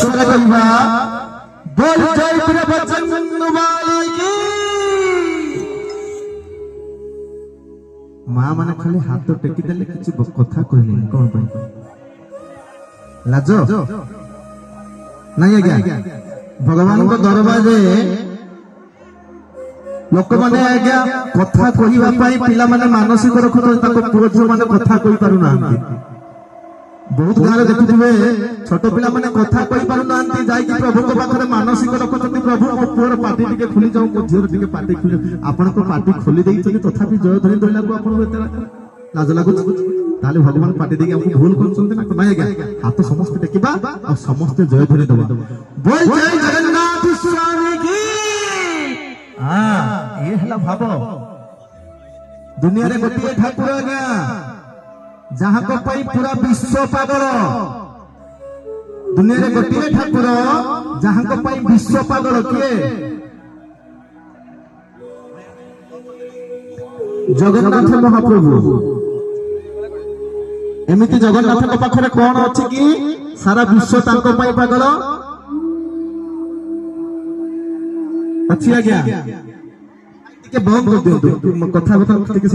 ସ୍ୱର କରିବା ବୋଲ ଜୟ ବୀର ବଜରଙ୍ଗବାଲି କି। ମା ମାନେ ଖାଲି ହାତ ଟେକି ଦେଲେ କିଛି କଥା କହିଲେନି, କଣ ପାଇଁ? ଲାଜ ନାଇଁ ଆଜ୍ଞା। ଭଗବାନଙ୍କ ଦରବାରରେ ଲୋକମାନେ ଆଜ୍ଞା କଥା କହିବା ପାଇଁ ପିଲାମାନେ ମାନସିକ ରଖୁଛନ୍ତି, ତାଙ୍କ ପୁଅ ଝିଅ ମାନେ କଥା କହିପାରୁନାହାନ୍ତି। ବହୁତ ଗାଁରେ ଦେଖୁଥିବେ ଛୋଟ ପିଲାମାନେ କଥା କହିପାରୁନାହାନ୍ତି, ଯାଇକି ପ୍ରଭୁଙ୍କ ପାଖରେ ମାନସିକ ରଖୁଛନ୍ତି, ପ୍ରଭୁ ମୋ ପୁଅର ପାଟି ଟିକେ ଖୋଲି ଯାଉ, ମୋ ଝିଅର ଟିକେ ପାଟି ଖୋଲି। ଆପଣଙ୍କ ପାଟି ଖୋଲି ଦେଇଛନ୍ତି, ତଥାପି ଜୟ ଧରି ଧରିଲାକୁ ଆପଣଙ୍କୁ ଏତେ ଲାଜ ଲାଗୁଛି? ତାହେଲେ ଭଗବାନ ପାଟି ଦେଇକି ଆମକୁ ଭୁଲ କରୁଛନ୍ତି ନା ନାଇଁ ଆଜ୍ଞା? ହାତ ସମସ୍ତେ ଟେକିବା ଆଉ ସମସ୍ତେ ଜୟ ଧରି ଦେବା। ବୋଲ ଜୟ ଜଗନ୍ନାଥ ସ୍ୱାମୀ କି। ଇଏ ହେଲା ଭାବ। ଦୁନିଆରେ ଗୋଟିଏ ଠାକୁର ଆଜ୍ଞା, ଯାହାଙ୍କ ପାଇଁ ପୁରା ବିଶ୍ୱ ପାଗଳ। ଦୁନିଆରେ ଗୋଟିଏ ଠାକୁର ଯାହାଙ୍କ ପାଇଁ ବିଶ୍ୱ ପାଗଳ। କିଏ? ଜଗନ୍ନାଥ ମହାପ୍ରଭୁ। ଏମିତି ଜଗନ୍ନାଥଙ୍କ ପାଖରେ କଣ ଅଛି କି ସାରା ବିଶ୍ୱ ତାଙ୍କ ପାଇଁ ପାଗଳ? ଅଛି ଆଜ୍ଞା? ଟିକେ ବନ୍ଦ କରିଦିଅନ୍ତୁ କଥାବାର୍ତ୍ତା ଟିକେ।